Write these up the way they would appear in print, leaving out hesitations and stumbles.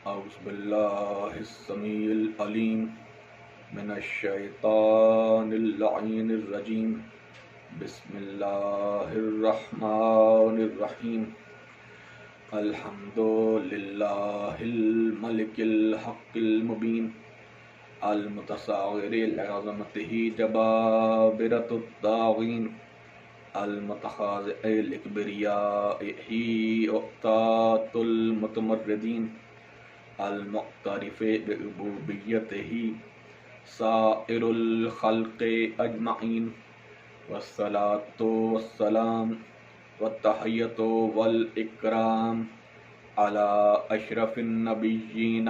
اعوذ باللہ السمیع العلیم من الشیطان اللعین الرجیم بسم اللہ الرحمن الرحیم الحمد للہ الملک الحق المبین المتصاغر لعظمتہ جبابرة الطاغین المتخاذع لکبریائہ عقدات المتمردین المعترف بربوبیتہ سائر الخلق اجمعین والصلاة والسلام والتحیۃ والاکرام علی اشرف النبیین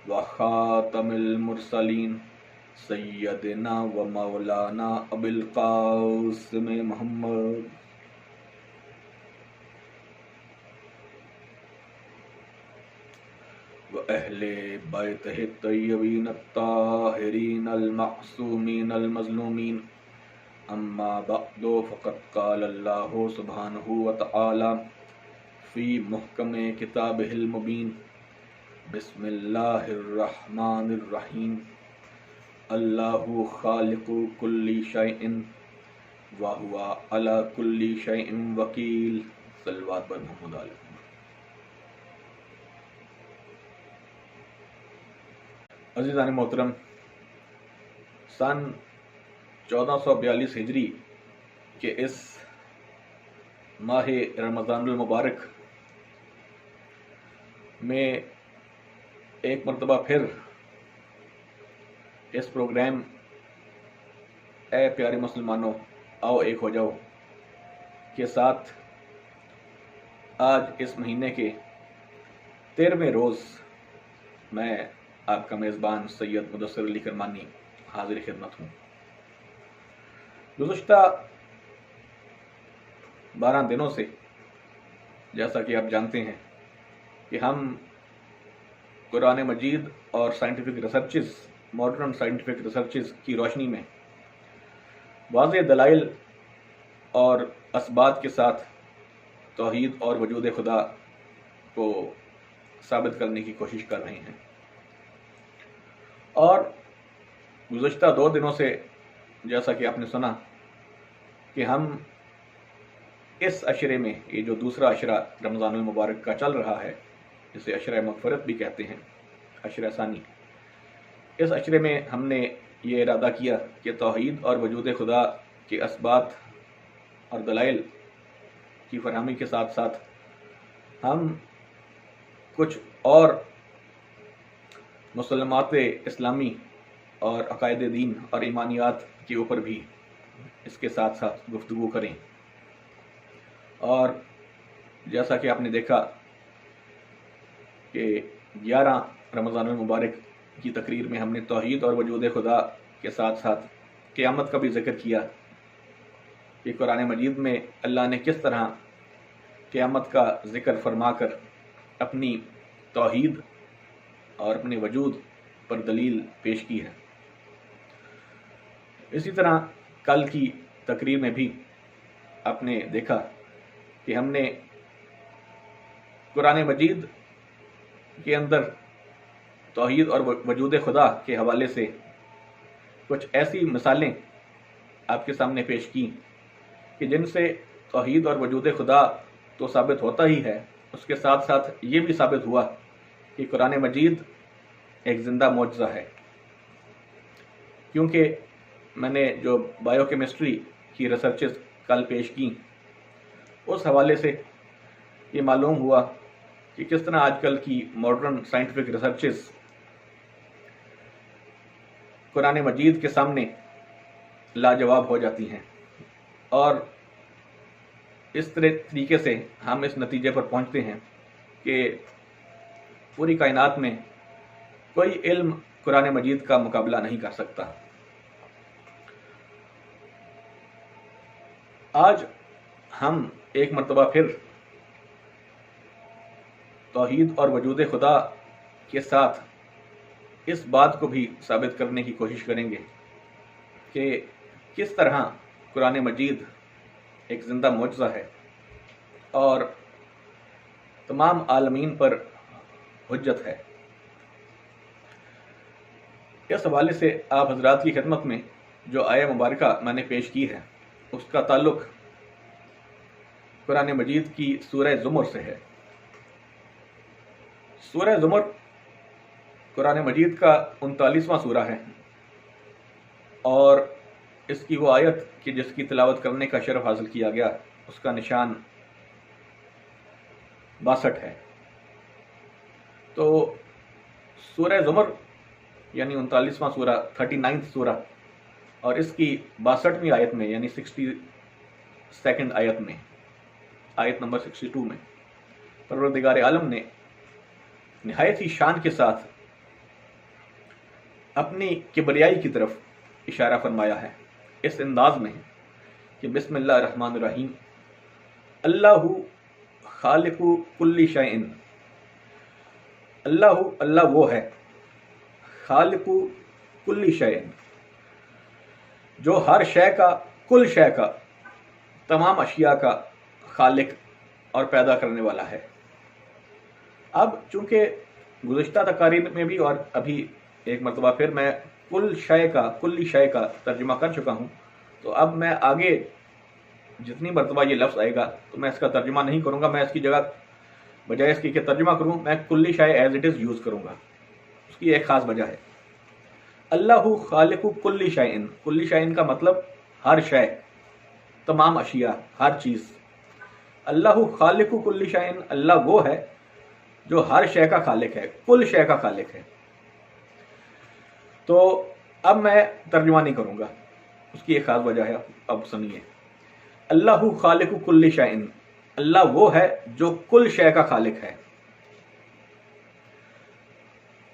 وخاتم المرسلین سیدنا و مولانا ابی القاسم محمد وأهل بيته الطيبين الطاهرين المعصومين المظلومين أما بعد فقد قال الله سبحانه وتعالى في محكم كتابه المبين بسم الله الرحمن الرحيم الله خالق كل شيء وهو على كل شيء وكيل صلوات بر محمد علیہ. عزیزان محترم، سن 1442 ہجری کے اس ماہ رمضان المبارک میں ایک مرتبہ پھر اس پروگرام اے پیارے مسلمانوں آؤ ایک ہو جاؤ کے ساتھ آج اس مہینے کے 13ویں روز میں آپ کا میزبان سید مدثر علی کرمانی حاضر خدمت ہوں. گزشتہ 12 دنوں سے جیسا کہ آپ جانتے ہیں کہ ہم قرآن مجید اور scientific researches, modern scientific researches کی روشنی میں واضح دلائل اور اسبات کے ساتھ توحید اور وجود خدا کو ثابت کرنے کی کوشش کر رہے ہیں. اور گزشتہ 2 دنوں سے جیسا کہ آپ نے سنا کہ ہم اس عشرے میں، یہ جو دوسرا عشرہ رمضان المبارک کا چل رہا ہے، جسے عشرہ مغفرت بھی کہتے ہیں، عشرہ ثانی، اس عشرے میں ہم نے یہ ارادہ کیا کہ توحید اور وجود خدا کے اسبات اور دلائل کی فراہمی کے ساتھ ساتھ ہم کچھ اور مسلمات اسلامی اور عقائد دین اور ایمانیات کے اوپر بھی اس کے ساتھ ساتھ گفتگو کریں. اور جیسا کہ آپ نے دیکھا کہ 11 رمضان المبارک کی تقریر میں ہم نے توحید اور وجود خدا کے ساتھ ساتھ قیامت کا بھی ذکر کیا کہ قرآن مجید میں اللہ نے کس طرح قیامت کا ذکر فرما کر اپنی توحید اور اپنے وجود پر دلیل پیش کی ہے. اسی طرح کل کی تقریر میں بھی آپ نے دیکھا کہ ہم نے قرآن مجید کے اندر توحید اور وجود خدا کے حوالے سے کچھ ایسی مثالیں آپ کے سامنے پیش کی کہ جن سے توحید اور وجود خدا تو ثابت ہوتا ہی ہے، اس کے ساتھ ساتھ یہ بھی ثابت ہوا کہ قرآن مجید ایک زندہ معجزہ ہے. کیونکہ میں نے جو بائیو کیمسٹری کی ریسرچز کل پیش کی، اس حوالے سے یہ معلوم ہوا کہ کس طرح آج کل کی ماڈرن سائنٹیفک ریسرچز قرآن مجید کے سامنے لاجواب ہو جاتی ہیں. اور اس طریقے سے ہم اس نتیجے پر پہنچتے ہیں کہ پوری کائنات میں کوئی علم قرآن مجید کا مقابلہ نہیں کر سکتا. آج ہم ایک مرتبہ پھر توحید اور وجود خدا کے ساتھ اس بات کو بھی ثابت کرنے کی کوشش کریں گے کہ کس طرح قرآن مجید ایک زندہ معجزہ ہے اور تمام عالمین پر حجت ہے۔ اس حوالے سے آپ حضرات کی خدمت میں جو آیہ مبارکہ میں نے پیش کی ہے اس کا تعلق قرآن مجید کی سورہ زمر سے ہے۔ سورہ زمر قرآن مجید کا 39واں سورہ ہے، اور اس کی وہ آیت کہ جس کی تلاوت کرنے کا شرف حاصل کیا گیا اس کا نشان 62 ہے۔ تو سورہ زمر یعنی 39واں سورہ 39 سورہ، اور اس کی 62ویں آیت میں یعنی 62 آیت میں، آیت نمبر 62 میں پروردگار عالم نے نہایت ہی شان کے ساتھ اپنی کبریائی کی طرف اشارہ فرمایا ہے اس انداز میں کہ بسم اللہ الرحمن الرحیم، اللہ خالق کل شیء، اللہ وہ ہے خالق کل شیء، جو ہر شے کا، کل شے کا، تمام اشیاء کا خالق اور پیدا کرنے والا ہے۔ اب چونکہ گزشتہ تقاریر میں بھی اور ابھی ایک مرتبہ پھر میں کل شے کا ترجمہ کر چکا ہوں، تو اب میں آگے جتنی مرتبہ یہ لفظ آئے گا تو میں اس کا ترجمہ نہیں کروں گا، میں اس کی جگہ بجائے اس کی کہ ترجمہ کروں میں کل شے ایز اٹ از یوز کروں گا۔ اس کی ایک خاص وجہ ہے، اللہ خالق کل شیء، کل شیء کا مطلب ہر شے، تمام اشیاء، ہر چیز۔ اللہ خالق کل شیء، اللہ وہ ہے جو ہر شے کا خالق ہے، کل شے کا خالق ہے۔ تو اب میں ترجمہ نہیں کروں گا، اس کی ایک خاص وجہ ہے، اب سنیے۔ اللہ خالق کل شیء، اللہ وہ ہے جو کل شے کا خالق ہے۔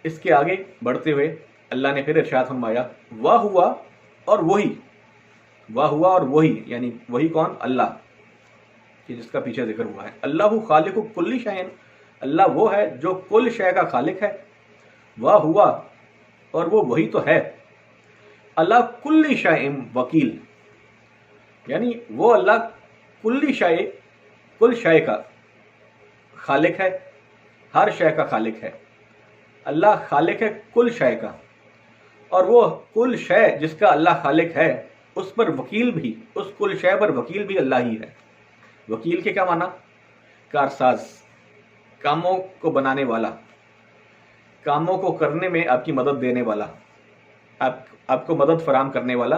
اس کے آگے بڑھتے ہوئے اللہ نے پھر ارشاد فرمایا، واہ ہوا اور وہی، واہ ہوا اور وہی، یعنی وہی کون؟ اللہ، کہ جس کا پیچھے ذکر ہوا ہے۔ اللہ خالق کل شیء، اللہ وہ ہے جو کل شے کا خالق ہے۔ واہ ہوا اور وہ وہی تو ہے، اللہ کل شیء وکیل، یعنی وہ اللہ کل شے کا خالق ہے، ہر شے کا خالق ہے۔ اللہ خالق ہے کل شے کا، اور وہ کل شے جس کا اللہ خالق ہے اس پر وکیل بھی، اس کل شے پر وکیل بھی اللہ ہی ہے۔ وکیل کے کیا معنی؟ کارساز، کاموں کو بنانے والا، کاموں کو کرنے میں آپ کی مدد دینے والا، آپ کو مدد فراہم کرنے والا،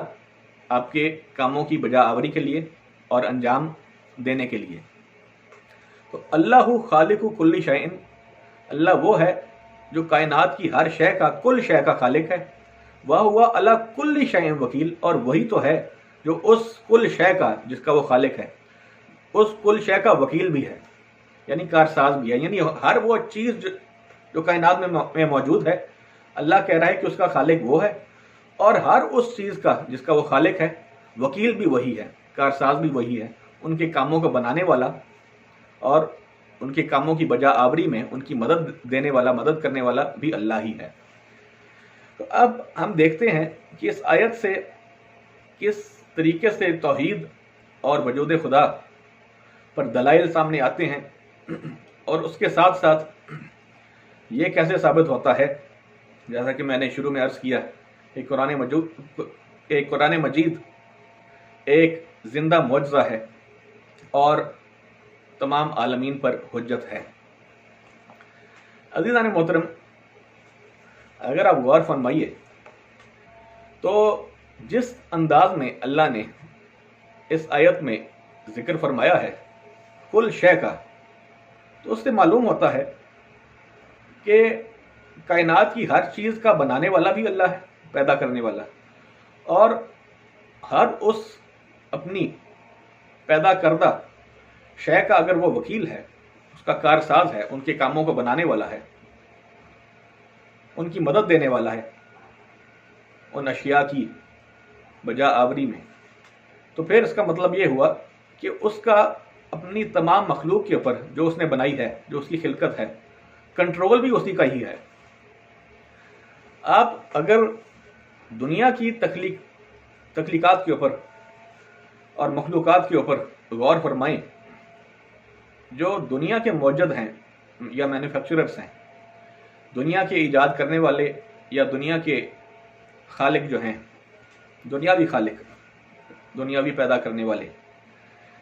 آپ کے کاموں کی بجا آوری کے لیے اور انجام دینے کے لیے۔ تو اللہ خالق کل شیء، اللہ وہ ہے جو کائنات کی ہر شے کا، کل شے کا خالق ہے۔ واہ ہوا اللہ کل شیء وکیل، اور وہی تو ہے جو اس کل شے کا، جس کا وہ خالق ہے، اس کل شے کا وکیل بھی ہے، یعنی کارساز بھی ہے۔ یعنی ہر وہ چیز جو کائنات میں موجود ہے، اللہ کہہ رہا ہے کہ اس کا خالق وہ ہے، اور ہر اس چیز کا جس کا وہ خالق ہے وکیل بھی وہی ہے، کارساز بھی وہی ہے، ان کے کاموں کو بنانے والا اور ان کے کاموں کی بجا آوری میں ان کی مدد دینے والا، مدد کرنے والا بھی اللہ ہی ہے۔ تو اب ہم دیکھتے ہیں کہ اس آیت سے کس طریقے سے توحید اور وجود خدا پر دلائل سامنے آتے ہیں، اور اس کے ساتھ ساتھ یہ کیسے ثابت ہوتا ہے، جیسا کہ میں نے شروع میں عرض کیا کہ قرآن مجید ایک زندہ معجزہ ہے اور تمام عالمین پر حجت ہے۔ عزیزان محترم، اگر آپ غور فرمائیے تو جس انداز میں اللہ نے اس آیت میں ذکر فرمایا ہے کل شے کا، تو اس سے معلوم ہوتا ہے کہ کائنات کی ہر چیز کا بنانے والا بھی اللہ ہے، پیدا کرنے والا، اور ہر اس اپنی پیدا کردہ شے کا اگر وہ وکیل ہے، اس کا کارساز ہے، ان کے کاموں کو بنانے والا ہے، ان کی مدد دینے والا ہے ان اشیاء کی بجا آوری میں، تو پھر اس کا مطلب یہ ہوا کہ اس کا اپنی تمام مخلوق کے اوپر جو اس نے بنائی ہے، جو اس کی خلقت ہے، کنٹرول بھی اسی کا ہی ہے۔ آپ اگر دنیا کی تخلیقات کے اوپر اور مخلوقات کے اوپر غور فرمائیں، جو دنیا کے موجد ہیں یا مینوفیکچررز ہیں، دنیا کے ایجاد کرنے والے یا دنیا کے خالق جو ہیں، دنیاوی خالق، دنیاوی پیدا کرنے والے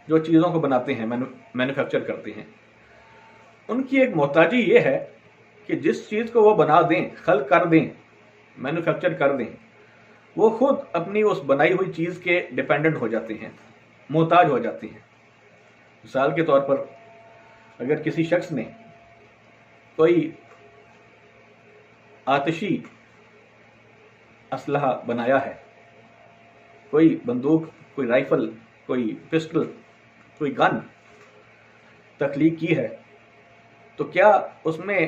جو چیزوں کو بناتے ہیں، مینوفیکچر کرتے ہیں، ان کی ایک محتاجی یہ ہے کہ جس چیز کو وہ بنا دیں، خلق کر دیں، مینوفیکچر کر دیں، وہ خود اپنی اس بنائی ہوئی چیز کے ڈیپینڈنٹ ہو جاتے ہیں، محتاج ہو جاتے ہیں۔ مثال کے طور پر اگر کسی شخص نے کوئی آتشی اسلحہ بنایا ہے، کوئی بندوق، کوئی رائفل، کوئی پسٹل، کوئی گن تخلیق کی ہے، تو کیا اس میں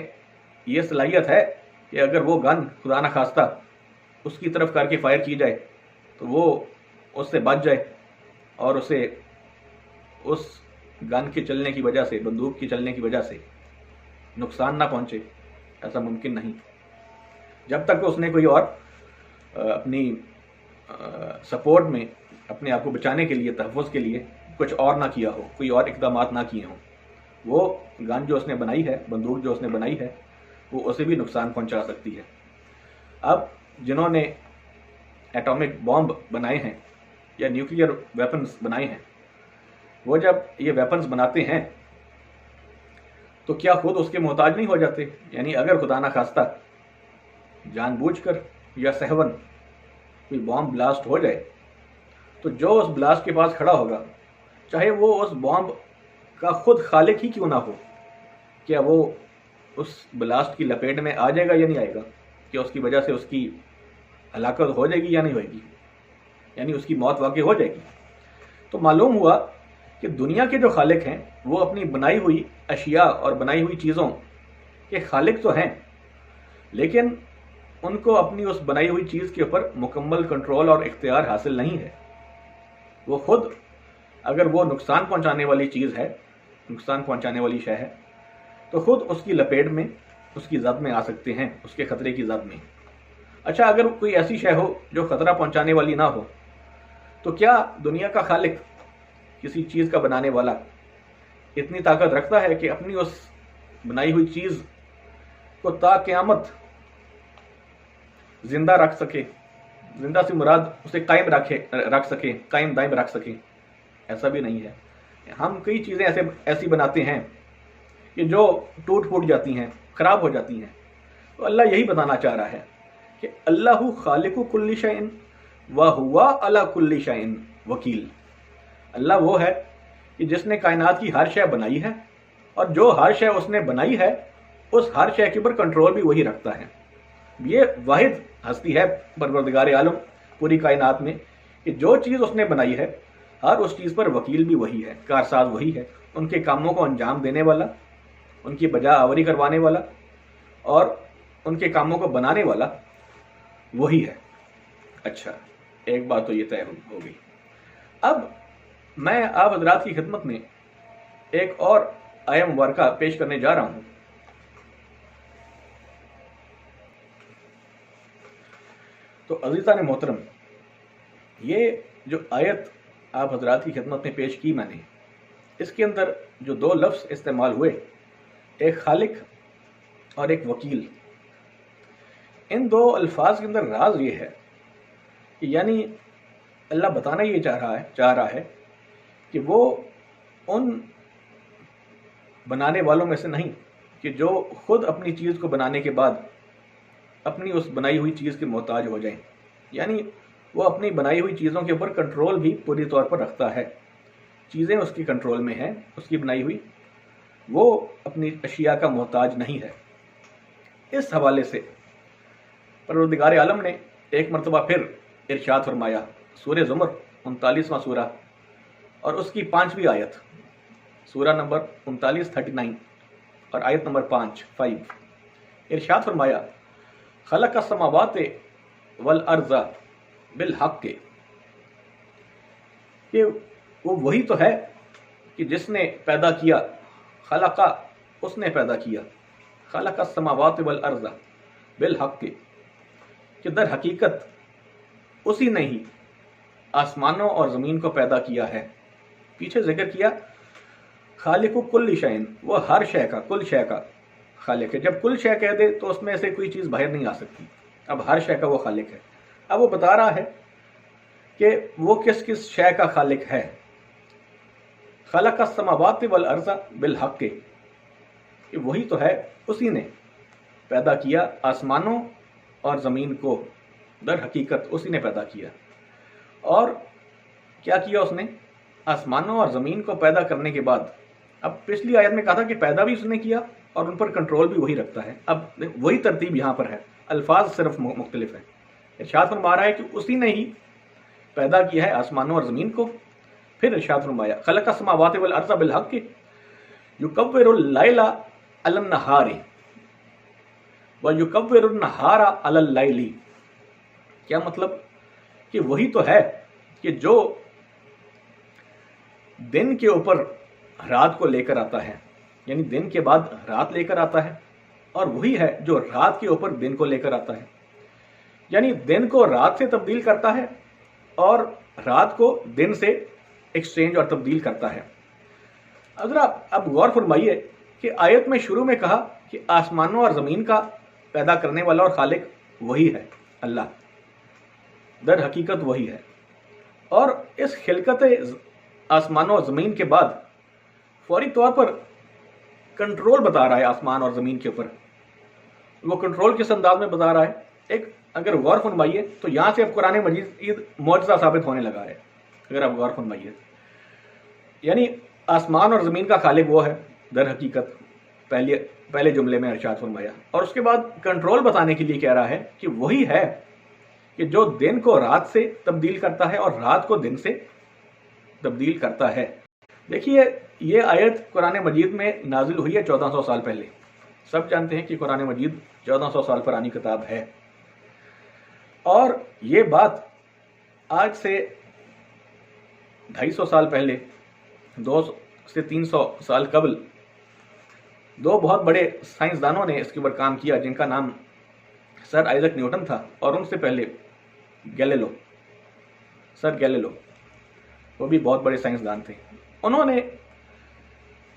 یہ صلاحیت ہے کہ اگر وہ گن خدا نخواستہ اس کی طرف کر کے فائر کی جائے تو وہ اس سے بچ جائے اور اسے اس گن کے چلنے کی وجہ سے، بندوق کی چلنے کی وجہ سے نقصان نہ پہنچے؟ ایسا ممکن نہیں، جب تک اس نے کوئی اور اپنی سپورٹ میں، اپنے آپ کو بچانے کے لیے، تحفظ کے لیے کچھ اور نہ کیا ہو، کوئی اور اقدامات نہ کیے ہوں۔ وہ گن جو اس نے بنائی ہے، بندوق جو اس نے بنائی ہے، وہ اسے بھی نقصان پہنچا سکتی ہے۔ اب جنہوں نے ایٹامک بامب بنائے ہیں یا نیوکلیئر ویپنز بنائے ہیں، وہ جب یہ ویپنز بناتے ہیں تو کیا خود اس کے محتاج نہیں ہو جاتے؟ یعنی اگر خدا نخواستہ جان بوجھ کر یا سہون کوئی بامب بلاسٹ ہو جائے تو جو اس بلاسٹ کے پاس کھڑا ہوگا، چاہے وہ اس بامب کا خود خالق ہی کیوں نہ ہو، کیا وہ اس بلاسٹ کی لپیٹ میں آ جائے گا یا نہیں آئے گا؟ کہ اس کی وجہ سے اس کی ہلاکت ہو جائے گی یا نہیں ہوئے گی؟ یعنی اس کی موت واقع ہو جائے گی۔ تو معلوم ہوا کہ دنیا کے جو خالق ہیں وہ اپنی بنائی ہوئی اشیاء اور بنائی ہوئی چیزوں کے خالق تو ہیں، لیکن ان کو اپنی اس بنائی ہوئی چیز کے اوپر مکمل کنٹرول اور اختیار حاصل نہیں ہے۔ وہ خود اگر وہ نقصان پہنچانے والی چیز ہے، نقصان پہنچانے والی شے ہے، تو خود اس کی لپیٹ میں، اس کی زد میں آ سکتے ہیں، اس کے خطرے کی زد میں۔ اچھا، اگر کوئی ایسی شے ہو جو خطرہ پہنچانے والی نہ ہو، تو کیا دنیا کا خالق، کسی چیز کا بنانے والا، اتنی طاقت رکھتا ہے کہ اپنی اس بنائی ہوئی چیز کو تا قیامت زندہ رکھ سکے؟ زندہ سے مراد اسے قائم رکھ سکے، قائم دائم رکھ سکے؟ ایسا بھی نہیں ہے۔ ہم کئی چیزیں ایسی بناتے ہیں کہ جو ٹوٹ پھوٹ جاتی ہیں، خراب ہو جاتی ہیں۔ تو اللہ یہی بتانا چاہ رہا ہے کہ اللہ خالق کل شیء وہو علی کل شیء وکیل۔ اللہ وہ ہے کہ جس نے کائنات کی ہر شے بنائی ہے، اور جو ہر شے اس نے بنائی ہے اس ہر شے کے اوپر کنٹرول بھی وہی رکھتا ہے۔ یہ واحد ہستی ہے پروردگار عالم پوری کائنات میں کہ جو چیز اس نے بنائی ہے، ہر اس چیز پر وکیل بھی وہی ہے، کارساز وہی ہے، ان کے کاموں کو انجام دینے والا، ان کی بجا آوری کروانے والا اور ان کے کاموں کو بنانے والا وہی ہے۔ اچھا، ایک بات تو یہ طے ہو گئی۔ اب میں آپ حضرات کی خدمت میں ایک اور آیہ مبارکہ پیش کرنے جا رہا ہوں۔ تو عزیزان محترم، یہ جو آیت آپ حضرات کی خدمت میں پیش کی میں نے، اس کے اندر جو دو لفظ استعمال ہوئے، ایک خالق اور ایک وکیل، ان دو الفاظ کے اندر راز یہ ہے کہ یعنی اللہ بتانا یہ چاہ رہا ہے کہ وہ ان بنانے والوں میں سے نہیں کہ جو خود اپنی چیز کو بنانے کے بعد اپنی اس بنائی ہوئی چیز کے محتاج ہو جائیں۔ یعنی وہ اپنی بنائی ہوئی چیزوں کے اوپر کنٹرول بھی پوری طور پر رکھتا ہے، چیزیں اس کی کنٹرول میں ہیں، اس کی بنائی ہوئی، وہ اپنی اشیاء کا محتاج نہیں ہے۔ اس حوالے سے پروردگار عالم نے ایک مرتبہ پھر ارشاد فرمایا، سورہ زمر 39واں سورہ اور اس کی 5ویں آیت، سورہ نمبر 39 اور آیت نمبر 5 ارشاد فرمایا، خلق السماوات والارض بالحق، کہ وہ وہی تو ہے کہ جس نے پیدا کیا، خلقہ اس نے پیدا کیا، خلق السماوات والارض بالحق، کہ در حقیقت اسی نے ہی آسمانوں اور زمین کو پیدا کیا ہے۔ پیچھے ذکر کیا خالق کل شیء، وہ ہر شے کا، کل شے کا خالق ہے. جب کل شے کہہ دے تو اس میں سے کوئی چیز باہر نہیں آ سکتی. اب ہر شے کا وہ خالق ہے. اب وہ بتا رہا ہے کہ وہ کس کس شے کا خالق ہے. خلق السماوات والارض بالحق، کہ وہی تو ہے، اسی نے پیدا کیا آسمانوں اور زمین کو. در حقیقت اسی نے پیدا کیا. اور کیا کیا اس نے؟ آسمانوں اور زمین کو پیدا کرنے کے بعد، اب پچھلی آیت میں کہا تھا کہ پیدا بھی اس نے کیا اور ان پر کنٹرول بھی وہی رکھتا ہے. اب وہی ترتیب یہاں پر ہے، الفاظ صرف مختلف ہیں. ارشاد فرما رہا ہے کہ اسی نے ہی پیدا کیا ہے آسمانوں اور زمین کو. پھر ارشاد فرمایا خلق السماوات والارض بالحق یکور اللیل علی النہار ویکور النہار علی اللیل. کیا مطلب؟ کہ وہی تو ہے کہ جو دن کے اوپر رات کو لے کر آتا ہے، یعنی دن کے بعد رات لے کر آتا ہے، اور وہی ہے جو رات کے اوپر دن کو لے کر آتا ہے. یعنی دن کو رات سے تبدیل کرتا ہے اور رات کو دن سے ایکسچینج اور تبدیل کرتا ہے. اگر آپ اب غور فرمائیے کہ آیت میں شروع میں کہا کہ آسمانوں اور زمین کا پیدا کرنے والا اور خالق وہی ہے اللہ، در حقیقت وہی ہے. اور اس خلقت آسمانوں اور زمین کے بعد فوری طور پر کنٹرول بتا رہا ہے آسمان اور زمین کے اوپر. وہ کنٹرول کس انداز میں بتا رہا ہے؟ ایک اگر غور فرمائیے تو یہاں سے اب قرآن مجید معجزہ ثابت ہونے لگا ہے. اگر آپ غور فرمائیے، یعنی آسمان اور زمین کا خالق وہ ہے در حقیقت، پہلے جملے میں ارشاد فرمایا. اور اس کے بعد کنٹرول بتانے کے لیے کہہ رہا ہے کہ وہی ہے کہ جو دن کو رات سے تبدیل کرتا ہے اور رات کو دن سے تبدیل کرتا ہے. دیکھیے یہ آیت قرآن مجید میں نازل ہوئی ہے 1400 سال پہلے. سب جانتے ہیں کہ قرآن مجید 1400 سال پرانی کتاب ہے. اور یہ بات آج سے 250 سال پہلے، 200 سے 300 سال قبل، دو بہت بڑے سائنسدانوں نے اس کے اوپر کام کیا جن کا نام سر آئزک نیوٹن تھا، اور ان سے پہلے سر گیلیلو، وہ بھی بہت بڑے سائنسدان تھے. انہوں نے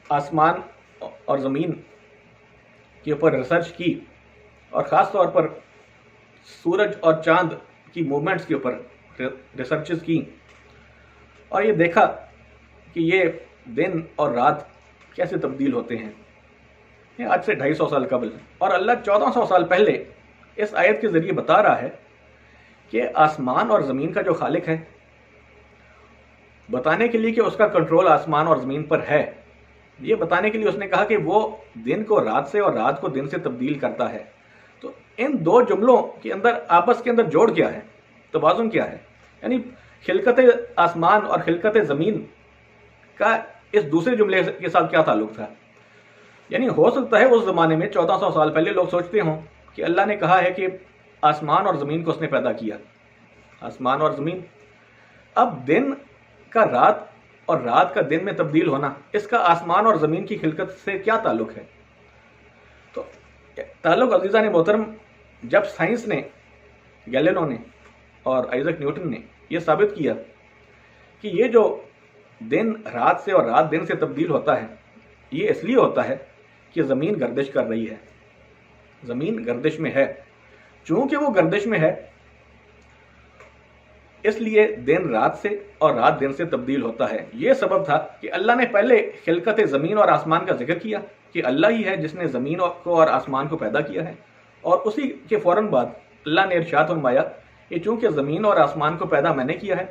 آسمان اور زمین کے اوپر ریسرچ کی اور خاص طور پر سورج اور چاند کی موومنٹس کے اوپر ریسرچز کی، اور یہ دیکھا کہ یہ دن اور رات کیسے تبدیل ہوتے ہیں. یہ آج سے 250 سال قبل. اور اللہ 1400 سال پہلے اس آیت کے ذریعے بتا رہا ہے کہ آسمان اور زمین کا جو خالق ہے، بتانے کے لیے کہ اس کا کنٹرول آسمان اور زمین پر ہے، یہ بتانے کے لیے اس نے کہا کہ وہ دن کو رات سے اور رات کو دن سے تبدیل کرتا ہے. تو ان دو جملوں کے اندر آپس کے اندر جوڑ کیا ہے، توازن کیا ہے؟ یعنی خلقت آسمان اور خلقت زمین کا اس دوسرے جملے کے ساتھ کیا تعلق تھا؟ یعنی ہو سکتا ہے اس زمانے میں 1400 سال پہلے لوگ سوچتے ہوں کہ اللہ نے کہا ہے کہ آسمان اور زمین کو اس نے پیدا کیا، آسمان اور زمین. اب دن کا رات اور رات کا دن میں تبدیل ہونا، اس کا آسمان اور زمین کی خلقت سے کیا تعلق ہے؟ تو تعلق عزیزان محترم، جب سائنس نے، گیلیلو نے اور آئزک نیوٹن نے یہ ثابت کیا کہ یہ جو دن رات سے اور رات دن سے تبدیل ہوتا ہے، یہ اس لیے ہوتا ہے کہ زمین گردش کر رہی ہے، زمین گردش میں ہے. چونکہ وہ گردش میں ہے اس لیے دن رات سے اور رات دن سے تبدیل ہوتا ہے. یہ سبب تھا کہ اللہ نے پہلے خلقت زمین اور آسمان کا ذکر کیا کہ اللہ ہی ہے جس نے زمین کو اور آسمان کو پیدا کیا ہے، اور اسی کے فوراً بعد اللہ نے ارشاد فرمایا کہ چونکہ زمین اور آسمان کو پیدا میں نے کیا ہے،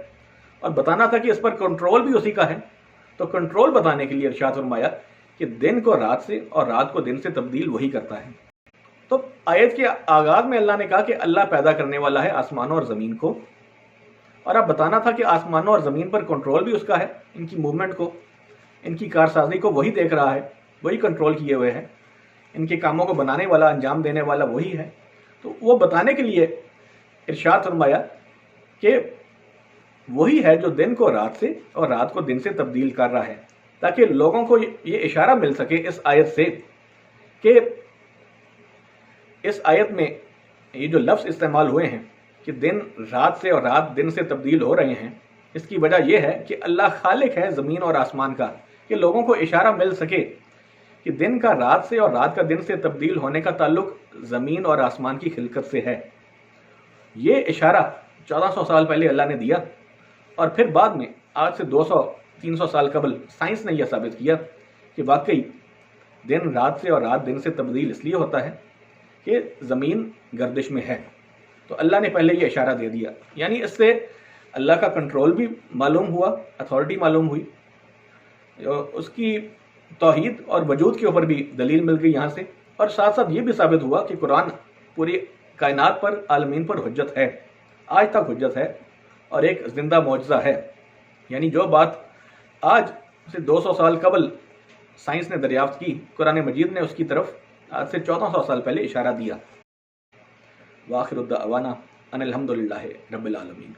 اور بتانا تھا کہ اس پر کنٹرول بھی اسی کا ہے، تو کنٹرول بتانے کے لیے ارشاد فرمایا کہ دن کو رات سے اور رات کو دن سے تبدیل وہی کرتا ہے. تو آیت کے آغاز میں اللہ نے کہا کہ اللہ پیدا کرنے والا ہے آسمانوں اور زمین کو، اور اب بتانا تھا کہ آسمانوں اور زمین پر کنٹرول بھی اس کا ہے، ان کی موومنٹ کو، ان کی کارسازی کو وہی دیکھ رہا ہے، وہی کنٹرول کیے ہوئے ہیں، ان کے کاموں کو بنانے والا، انجام دینے والا وہی ہے. تو وہ بتانے کے لیے ارشاد فرمایا کہ وہی ہے جو دن کو رات سے اور رات کو دن سے تبدیل کر رہا ہے، تاکہ لوگوں کو یہ اشارہ مل سکے اس آیت سے کہ اس آیت میں یہ جو لفظ استعمال ہوئے ہیں کہ دن رات سے اور رات دن سے تبدیل ہو رہے ہیں، اس کی وجہ یہ ہے کہ اللہ خالق ہے زمین اور آسمان کا، کہ لوگوں کو اشارہ مل سکے کہ دن کا رات سے اور رات کا دن سے تبدیل ہونے کا تعلق زمین اور آسمان کی خلقت سے ہے۔ یہ اشارہ 1400 سال پہلے اللہ نے دیا، اور پھر بعد میں آج سے 200-300 سال قبل سائنس نے یہ ثابت کیا کہ واقعی دن رات سے اور رات دن سے تبدیل اس لیے ہوتا ہے کہ زمین گردش میں ہے۔ تو اللہ نے پہلے یہ اشارہ دے دیا، یعنی اس سے اللہ کا کنٹرول بھی معلوم ہوا، اتھارٹی معلوم ہوئی، اس کی توحید اور وجود کے اوپر بھی دلیل مل گئی یہاں سے، اور ساتھ ساتھ یہ بھی ثابت ہوا کہ قرآن پوری کائنات پر، عالمین پر حجت ہے، آج تک حجت ہے اور ایک زندہ معجزہ ہے۔ یعنی جو بات آج سے 200 سال قبل سائنس نے دریافت کی، قرآن مجید نے اس کی طرف آج سے 1400 سال پہلے اشارہ دیا۔ وآخر الدعوانا ان الحمدللہ رب العالمین۔